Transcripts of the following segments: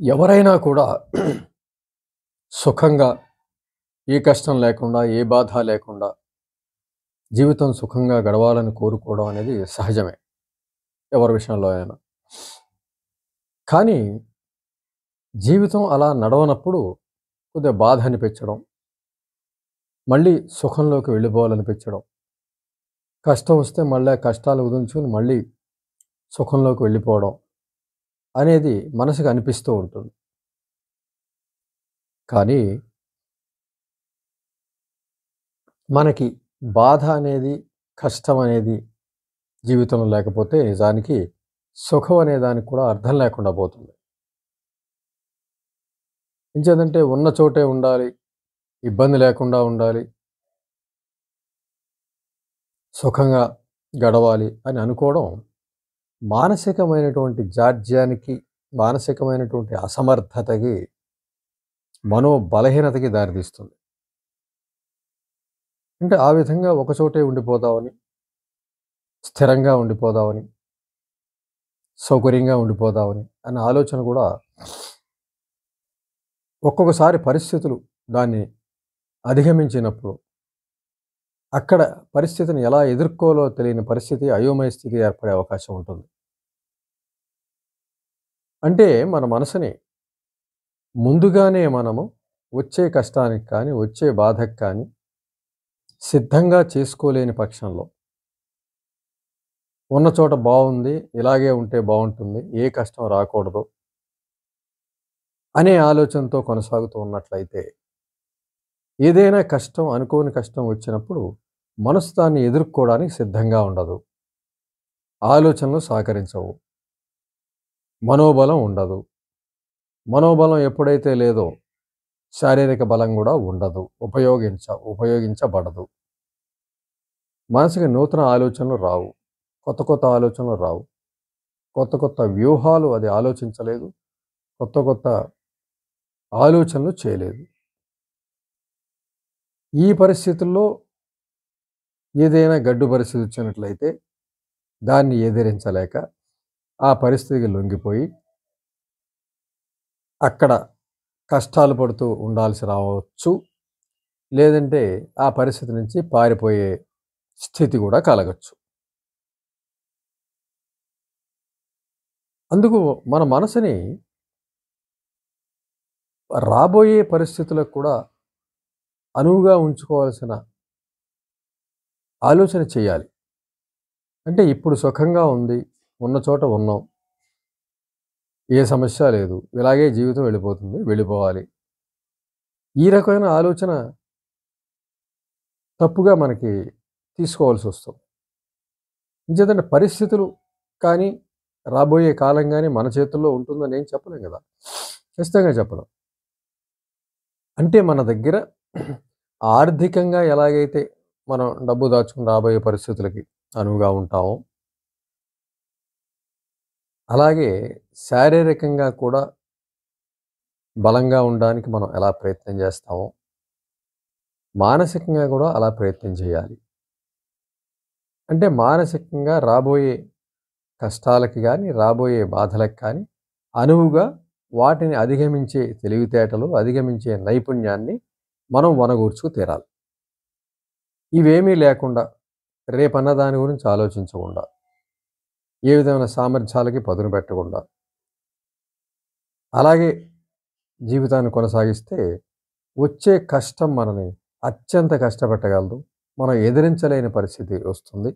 ఎవరైనా కూడా సుఖంగా, ఏ కష్టం లేకుండా, ఏ బాధ లేకుండా జీవితం సుఖంగా గడవాలని కోరుకోవడం అనేది సహజమే. ఎవరి విషయంలో అయినా. కానీ జీవితం అలా నడవనప్పుడు కొద్దిగా బాధ అనిపించడం, మళ్ళీ సుఖంలోకి వెళ్ళిపోవాలనిపించడం, కష్టం వస్తే మళ్ళీ ఆ కష్టాలు వదిలించుకొని మళ్ళీ సుఖంలోకి వెళ్ళిపోవడం అనేది మనసుకు అనిపిస్తూ ఉంటుంది. కానీ మనకి బాధ అనేది, కష్టం అనేది జీవితంలో లేకపోతే నిజానికి సుఖం అనే దానికి కూడా అర్థం లేకుండా పోతుంది. ఎంచేతంటే ఉన్న చోటే ఉండాలి, ఇబ్బంది లేకుండా ఉండాలి, సుఖంగా గడవాలి అని అనుకోవడం మానసికమైనటువంటి జాడ్యానికి, మానసికమైనటువంటి అసమర్థతకి, మనోబలహీనతకి దారితీస్తుంది. అంటే ఆ విధంగా ఒకచోటే ఉండిపోదామని, స్థిరంగా ఉండిపోదామని, సౌకర్యంగా ఉండిపోదామని అన్న ఆలోచన కూడా ఒక్కొక్కసారి పరిస్థితులు దాన్ని అధిగమించినప్పుడు, అక్కడ పరిస్థితిని ఎలా ఎదుర్కోవాలో తెలియని పరిస్థితి, అయోమయ స్థితి ఏర్పడే అవకాశం ఉంటుంది. అంటే మన మనసుని ముందుగానే మనము వచ్చే కష్టానికి కానీ, వచ్చే బాధకు కానీ సిద్ధంగా చేసుకోలేని పక్షంలో, ఉన్న చోట బావుంది, ఇలాగే ఉంటే బావుంటుంది, ఏ కష్టం రాకూడదు అనే ఆలోచనతో కొనసాగుతూ ఉన్నట్లయితే, ఏదైనా కష్టం, అనుకోని కష్టం వచ్చినప్పుడు మనసు దాన్ని ఎదుర్కోవడానికి సిద్ధంగా ఉండదు. ఆలోచనలు సహకరించవు. మనోబలం ఉండదు. మనోబలం ఎప్పుడైతే లేదో శారీరక బలం కూడా ఉండదు. ఉపయోగించబడదు. మనసుకి నూతన ఆలోచనలు రావు. కొత్త కొత్త ఆలోచనలు రావు. కొత్త కొత్త వ్యూహాలు అది ఆలోచించలేదు. కొత్త కొత్త ఆలోచనలు చేయలేదు. ఈ పరిస్థితుల్లో ఏదైనా గడ్డు పరిస్థితి వచ్చినట్లయితే దాన్ని ఎదిరించలేక ఆ పరిస్థితికి లొంగిపోయి అక్కడ కష్టాలు పడుతూ ఉండాల్సి రావచ్చు. లేదంటే ఆ పరిస్థితి నుంచి పారిపోయే స్థితి కూడా కలగచ్చు. అందుకు మన మనసుని రాబోయే పరిస్థితులకు కూడా అనువుగా ఉంచుకోవాల్సిన ఆలోచన చేయాలి. అంటే ఇప్పుడు సుఖంగా ఉంది, ఉన్న చోట ఉన్నాం, ఏ సమస్య లేదు, ఇలాగే జీవితం వెళ్ళిపోతుంది, వెళ్ళిపోవాలి. ఈ రకమైన ఆలోచన తప్పుగా మనకి తీసుకోవాల్సి వస్తుంది. ఎందుకంటే పరిస్థితులు కానీ, రాబోయే కాలం కానీ మన చేతుల్లో ఉంటుందని ఏం చెప్పలేం కదా. ఖచ్చితంగా చెప్పలేం. అంటే మన దగ్గర ఆర్థికంగా ఎలాగైతే మనం డబ్బు దాచుకుని రాబోయే పరిస్థితులకి అనువుగా ఉంటామో, అలాగే శారీరకంగా కూడా బలంగా ఉండడానికి మనం ఎలా ప్రయత్నం చేస్తామో, మానసికంగా కూడా అలా ప్రయత్నం చేయాలి. అంటే మానసికంగా రాబోయే కష్టాలకి కానీ, రాబోయే బాధలకు కానీ అనువుగా వాటిని అధిగమించే తెలివితేటలు, అధిగమించే నైపుణ్యాన్ని మనం వనగూర్చుకు తీరాలి. ఇవేమీ లేకుండా, రేపన్న దాని గురించి ఆలోచించకుండా, ఏ విధమైన సామర్థ్యాలకి పదును పెట్టకుండా, అలాగే జీవితాన్ని కొనసాగిస్తే వచ్చే కష్టం మనని అత్యంత కష్టపెట్టగలదు. మనం ఎదిరించలేని పరిస్థితి వస్తుంది.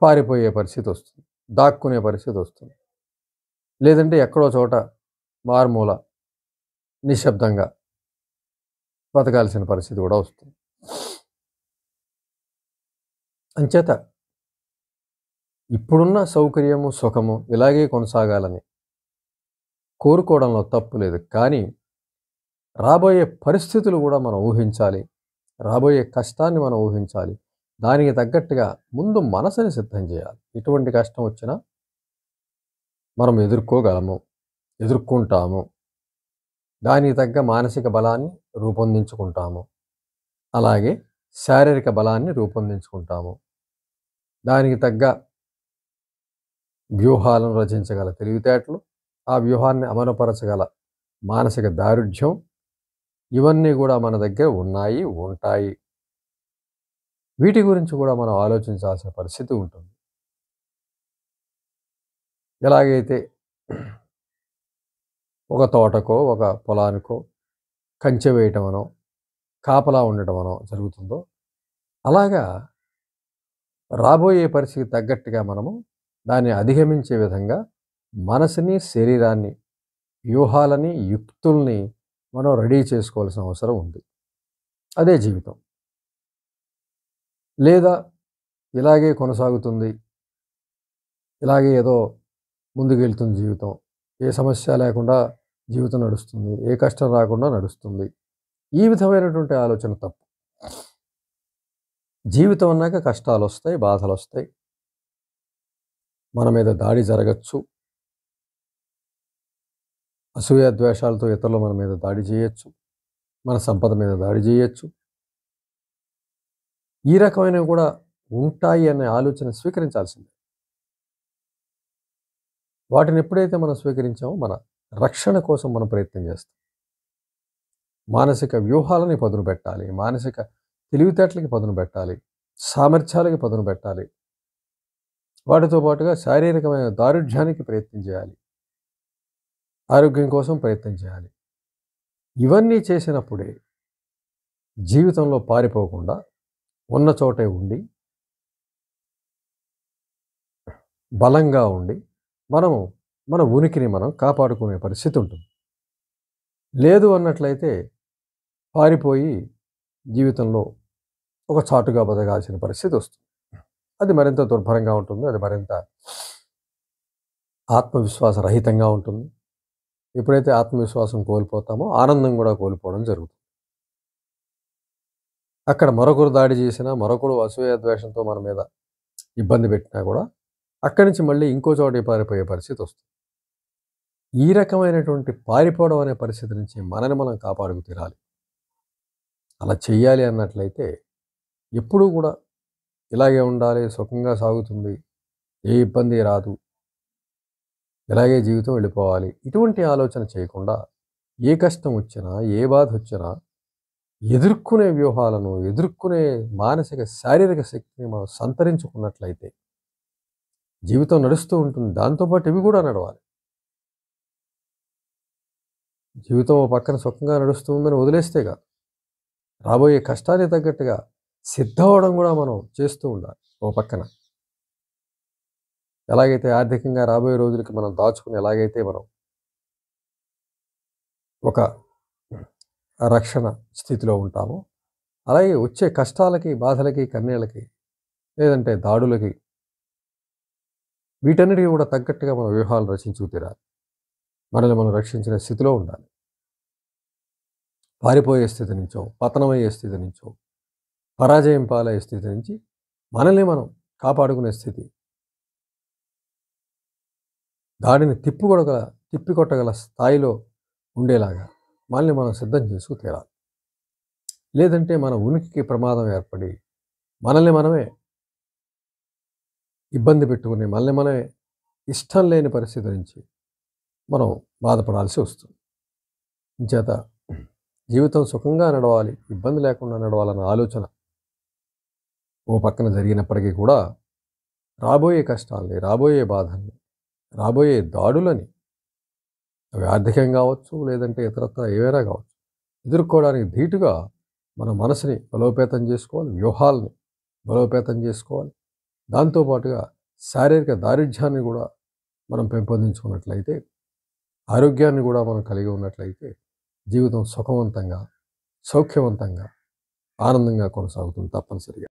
పారిపోయే పరిస్థితి వస్తుంది. దాక్కునే పరిస్థితి వస్తుంది. లేదంటే ఎక్కడో చోట మారుమూల నిశ్శబ్దంగా బతకాల్సిన పరిస్థితి కూడా వస్తుంది. అంచేత ఇప్పుడున్న సౌకర్యము, సుఖము ఇలాగే కొనసాగాలని కోరుకోవడంలో తప్పు లేదు. కానీ రాబోయే పరిస్థితులు కూడా మనం ఊహించాలి. రాబోయే కష్టాన్ని మనం ఊహించాలి. దానికి తగ్గట్టుగా ముందు మనసుని సిద్ధం చేయాలి. ఎటువంటి కష్టం వచ్చినా మనం ఎదుర్కోగలము, ఎదుర్కొంటాము. దానికి తగ్గ మానసిక బలాన్ని రూపొందించుకుంటాము. అలాగే శారీరక బలాన్ని రూపొందించుకుంటాము. దానికి తగ్గ వ్యూహాలను రచించగల తెలివితేటలు, ఆ వ్యూహాన్ని అమలుపరచగల మానసిక దారుఢ్యం ఇవన్నీ కూడా మన దగ్గర ఉన్నాయి, ఉంటాయి. వీటి గురించి కూడా మనం ఆలోచించాల్సిన పరిస్థితి ఉంటుంది. ఎలాగైతే ఒక తోటకో, ఒక పొలానికో కంచె వేయటమనో, కాపలా ఉండటమనో జరుగుతుందో, అలాగా రాబోయే పరిస్థితికి తగ్గట్టుగా మనము దాన్ని అధిగమించే విధంగా మనసుని, శరీరాన్ని, వ్యూహాలని, యుక్తుల్ని మనం రెడీ చేసుకోవాల్సిన అవసరం ఉంది. అదే జీవితం. లేదా ఇలాగే కొనసాగుతుంది, ఇలాగే ఏదో ముందుకెళ్తుంది జీవితం, ఏ సమస్య లేకుండా జీవితం నడుస్తుంది, ఏ కష్టం రాకుండా నడుస్తుంది. ఈ విధమైనటువంటి ఆలోచన తప్పు. జీవితం అన్నాక కష్టాలొస్తాయి, బాధలొస్తాయి, మన మీద దాడి జరగచ్చు, అసూయ ద్వేషాలతో ఇతరులు మన మీద దాడి చేయొచ్చు, మన సంపద మీద దాడి చేయొచ్చు. ఈ రకమైనవి కూడా ఉంటాయి అనే ఆలోచన స్వీకరించాల్సిందే. వాటిని ఎప్పుడైతే మనం స్వీకరించామో మన రక్షణ కోసం మనం ప్రయత్నం చేస్తాం. మానసిక వ్యూహాలని పదును పెట్టాలి, మానసిక తెలివితేటలకి పదును పెట్టాలి, సామర్థ్యాలకి పదును పెట్టాలి. వాటితో పాటుగా శారీరకమైన దారుఢ్యానికి ప్రయత్నం చేయాలి, ఆరోగ్యం కోసం ప్రయత్నం చేయాలి. ఇవన్నీ చేసినప్పుడే జీవితంలో పారిపోకుండా ఉన్న చోటే ఉండి, బలంగా ఉండి, మనము మన ఉనికిని మనం కాపాడుకునే పరిస్థితి ఉంటుంది. లేదు అన్నట్లయితే పారిపోయి జీవితంలో ఒక చాటుగా బతకాల్సిన పరిస్థితి వస్తుంది. అది మరింత దుర్భరంగా ఉంటుంది, అది మరింత ఆత్మవిశ్వాస రహితంగా ఉంటుంది. ఎప్పుడైతే ఆత్మవిశ్వాసం కోల్పోతామో ఆనందం కూడా కోల్పోవడం జరుగుతుంది. అక్కడ మరొకరు దాడి చేసినా, మరొకరు అసూయ ద్వేషంతో మన మీద ఇబ్బంది పెట్టినా కూడా అక్కడి నుంచి మళ్ళీ ఇంకో చోటికి పారిపోయే పరిస్థితి వస్తుంది. ఈ రకమైనటువంటి పారిపోవడం అనే పరిస్థితి నుంచి మనని మనం కాపాడుకు తీరాలి. అలా చెయ్యాలి అన్నట్లయితే ఎప్పుడూ కూడా ఇలాగే ఉండాలి, సుఖంగా సాగుతుంది, ఏ ఇబ్బంది రాదు, ఇలాగే జీవితం వెళ్ళిపోవాలి, ఇటువంటి ఆలోచన చేయకుండా ఏ కష్టం వచ్చినా, ఏ బాధ వచ్చినా ఎదుర్కొనే వ్యూహాలను, ఎదుర్కొనే మానసిక శారీరక శక్తిని మనం సంతరించుకున్నట్లయితే జీవితం నడుస్తూ ఉంటుంది. దాంతోపాటు ఇవి కూడా నడవాలి. జీవితం ఓ పక్కన సుఖంగా నడుస్తూ ఉందని వదిలేస్తే కాదు, రాబోయే కష్టానికి తగ్గట్టుగా సిద్ధమవడం కూడా మనం చేస్తూ ఉండాలి. ఓ పక్కన ఎలాగైతే ఆర్థికంగా రాబోయే రోజులకి మనం దాచుకుని ఎలాగైతే మనం ఒక రక్షణ స్థితిలో ఉంటామో, అలాగే వచ్చే కష్టాలకి, బాధలకి, కన్నీళ్ళకి, లేదంటే దాడులకి, వీటన్నిటికీ కూడా తగ్గట్టుగా మన వ్యూహాలు రచించుకు తీరాలి. మనల్ని మనం రక్షించిన స్థితిలో ఉండాలి. పారిపోయే స్థితి నుంచో, పతనమయ్యే స్థితి నుంచో, పరాజయం పాలయ్యే స్థితి నుంచి మనల్ని మనం కాపాడుకునే స్థితి, దాడిని తిప్పికొట్టగల స్థాయిలో ఉండేలాగా మనల్ని మనం సిద్ధం చేసుకు తీరాలి. లేదంటే మన ఉనికికి ప్రమాదం ఏర్పడి మనల్ని మనమే ఇబ్బంది పెట్టుకుని, మనల్ని మనమే ఇష్టం లేని పరిస్థితి నుంచి మనం బాధపడాల్సి వస్తుంది. ఇంచేత జీవితం సుఖంగా నడవాలి, ఇబ్బంది లేకుండా నడవాలన్న ఆలోచన ఓ పక్కన జరిగినప్పటికీ కూడా రాబోయే కష్టాల్ని, రాబోయే బాధల్ని, రాబోయే దాడులని, అవి ఆర్థికంగా కావచ్చు, లేదంటే ఇతరత్ర ఏవైనా కావచ్చు, ఎదుర్కోవడానికి ధీటుగా మన మనసుని బలోపేతం చేసుకోవాలి, వ్యూహాలని బలోపేతం చేసుకోవాలి. దాంతోపాటుగా శారీరక దారిఢ్యాన్ని కూడా మనం పెంపొందించుకున్నట్లయితే, ఆరోగ్యాన్ని కూడా మనం కలిగి ఉన్నట్లయితే జీవితం సుఖవంతంగా, సౌఖ్యవంతంగా, ఆనందంగా కొనసాగుతుంది తప్పనిసరిగా.